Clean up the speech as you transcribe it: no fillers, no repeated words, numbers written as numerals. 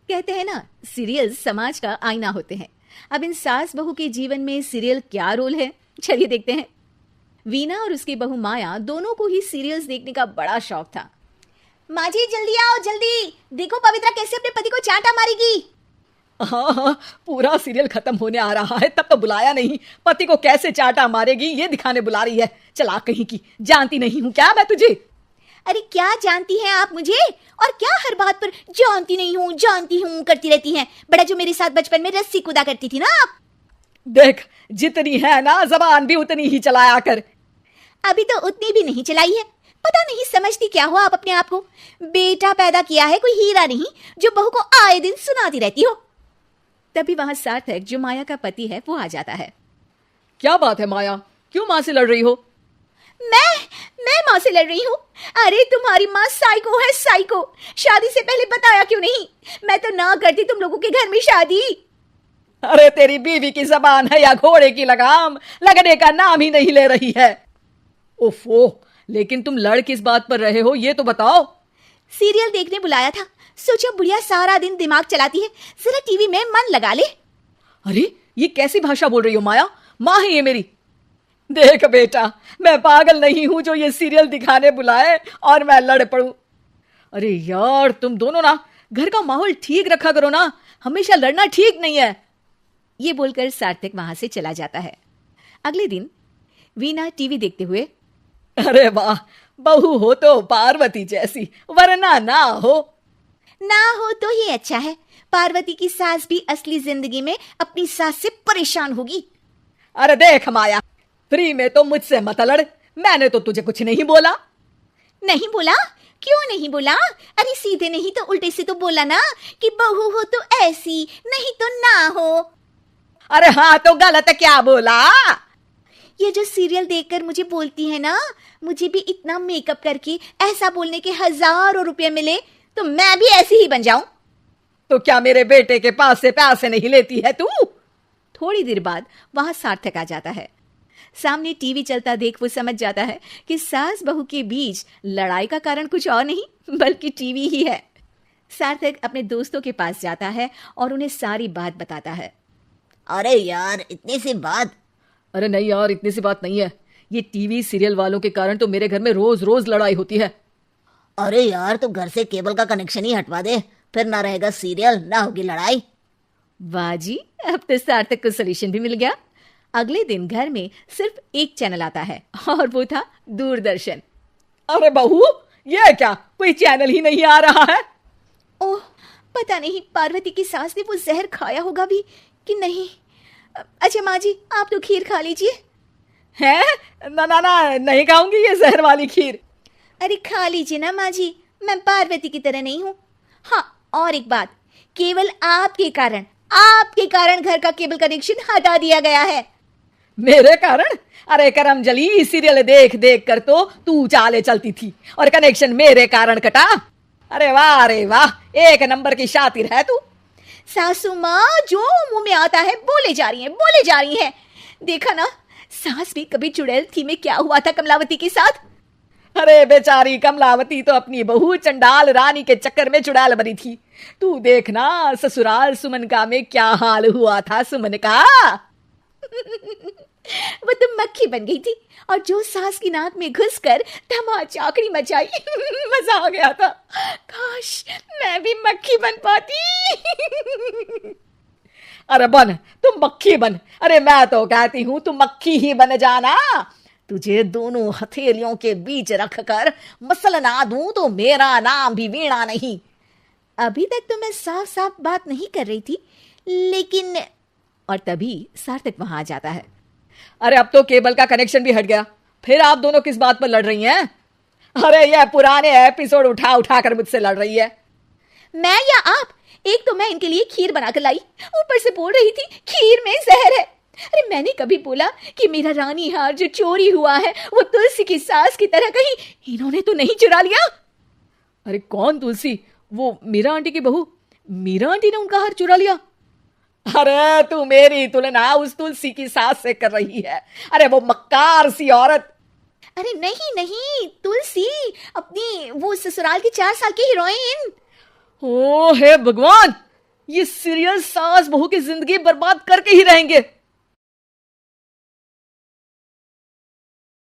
कहते हैं ना, सीरियल समाज का आईना होते हैं। अब इन सास बहू के जीवन में सीरियल क्या रोल है, चलिए देखते हैं। वीना और उसकी बहू माया दोनों को ही सीरियल्स देखने का बड़ा शौक था। माँ जी जल्दी आओ, जल्दी देखो पवित्रा कैसे अपने पति को चांटा मारेगी। हाँ, पूरा सीरियल खत्म होने आ रहा है, तब तो बुलाया नहीं। पति को कैसे चांटा मारेगी ये दिखाने बुला रही है। चला कहीं की, जानती नहीं हूँ क्या मैं तुझे। अरे क्या जानती हैं आप मुझे, और क्या हर बात पर जानती हूँ करती रहती हैं। बड़ा जो मेरे साथ बचपन में रस्सी कूदा करती थी ना आप। देख, जितनी है ना जबान भी उतनी ही चलाया कर। अभी तो उतनी भी नहीं चलाई है। पता नहीं समझती क्या हो आप अपने आप को। बेटा पैदा किया है कोई हीरा नहीं जो बहू को आए दिन सुनाती रहती हो। तभी वहां सार्थक, जो माया का पति है, वो आ जाता है। क्या बात है माया, क्यों माँ से लड़ रही हो? मैं माँ से लड़ रही हूँ? अरे तुम्हारी माँ साइको है, साइको। शादी से पहले बताया क्यों नहीं? मैं तो ना करती तुम लोगों के घर में शादी। अरे तेरी बीवी की जबान है या घोड़े की लगाम, लगने का नाम ही नहीं ले रही है। ओफो, लेकिन तुम लड़ किस बात पर रहे हो ये तो बताओ। सीरियल देखने बुलाया था, सोचो बुढ़िया सारा दिन दिमाग चलाती है, जरा टीवी में मन लगा ले। अरे ये कैसी भाषा बोल रही हो माया, माँ है ये मेरी। देख बेटा, मैं पागल नहीं हूं जो ये सीरियल दिखाने बुलाए और मैं लड़ पड़ूं। अरे यार तुम दोनों ना घर का माहौल ठीक रखा करो ना, हमेशा लड़ना ठीक नहीं है। ये बोलकर सार्थक वहां से चला जाता है। अगले दिन वीना टीवी देखते हुए, अरे वाह, बहू हो तो पार्वती जैसी, वरना ना हो तो ही अच्छा है। पार्वती की सास भी असली जिंदगी में अपनी सास से परेशान होगी। अरे देख माया, फ्री में तो मुझसे मत लड़। मैंने तो तुझे कुछ नहीं बोला। नहीं बोला? क्यों नहीं बोला? अरे सीधे नहीं तो उल्टे से तो बोला ना कि बहू हो तो ऐसी, नहीं तो ना हो। अरे हाँ, तो गलत क्या बोला? ये जो सीरियल देखकर मुझे बोलती है ना, मुझे भी इतना मेकअप करके ऐसा बोलने के हजारों रुपए मिले तो मैं भी ऐसी ही बन जाऊं। तो क्या मेरे बेटे के पास से पैसे नहीं लेती है तू? थोड़ी देर बाद वहां सार्थक आ जाता है। सामने टीवी चलता देख वो समझ जाता है कि सास बहू के बीच लड़ाई का कारण कुछ और नहीं बल्कि टीवी ही है। सार्थक अपने दोस्तों के पास जाता है और उन्हें सारी बात बताता है। अरे यार इतनी सी बात? अरे नहीं यार, इतनी सी बात नहीं है। ये टीवी सीरियल वालों के कारण तो मेरे घर में रोज रोज लड़ाई होती है। अरे यार तो घर से केबल का कनेक्शन ही हटवा दे, फिर ना रहेगा सीरियल ना होगी लड़ाई। वाह जी, अब तो सार्थक को सोल्यूशन भी मिल गया। अगले दिन घर में सिर्फ एक चैनल आता है और वो था दूरदर्शन। अरे बहू, ये क्या, कोई चैनल ही नहीं आ रहा है? ओह, पता नहीं पार्वती की सास ने वो जहर खाया होगा भी कि नहीं। अच्छा माँ जी, आप तो खीर खा लीजिए। हैं? ना ना ना, नहीं खाऊंगी ये जहर वाली खीर। अरे खा लीजिए ना माँ जी, मैं पार्वती की तरह नहीं हूँ। हाँ, और एक बात, केवल आपके कारण घर का केबल कनेक्शन हटा दिया गया है। मेरे कारण? अरे करम जली, सीरियल देख देख कर तो तू चाले चलती थी और कनेक्शन मेरे कारण कटा। अरे वाह, एक नंबर की शातिर है तू। सासू माँ जो मुंह में आता है बोले जा रही हैं। देखा ना, सास भी कभी चुड़ैल थी में क्या हुआ था कमलावती के साथ। अरे बेचारी कमलावती तो अपनी बहू चंडाल रानी के चक्कर में चुड़ैल बनी थी। तू देखना ससुराल सुमन का में क्या हाल हुआ था सुमन का। वो तो मक्खी बन गई थी और जो सास की नाक में घुसकर धमाचाकड़ी मचाई मजा आ गया था। काश मैं भी मक्खी बन पाती। अरे बन, तुम मक्खी बन। अरे मैं तो कहती हूं तुम मक्खी ही बन जाना। तुझे दोनों हथेलियों के बीच रखकर मसलना दूं तो मेरा नाम भी वीणा नहीं। अभी तक तो मैं साफ साफ बात नहीं कर रही थी, लेकिन। और तभी सार्थक वहां आ जाता है। अरे अब तो केबल का कनेक्शन भी हट गया, फिर आप दोनों किस बात पर लड़ रही हैं? अरे यह पुराने एपिसोड उठा उठा कर मुझसे लड़ रही है। मैं या आप? एक तो मैं इनके लिए खीर बनाकर लाई, ऊपर से बोल रही थी खीर में जहर है। अरे मैंने कभी बोला कि मेरा रानी हार जो चोरी हुआ है वो तुलसी की सास की तरह कहीं इन्होंने तो नहीं चुरा लिया? अरे कौन तुलसी? वो मीरा आंटी की बहू। मीरा आंटी ने उनका हार चुरा लिया? अरे तू मेरी तुलना उस तुलसी की सास से कर रही है। अरे वो मक्कार सी औरत। अरे नहीं, तुलसी अपनी वो ससुराल की 4 साल की हीरोइन। ओ हे भगवान, ये सीरियल सास बहू की जिंदगी बर्बाद करके ही रहेंगे।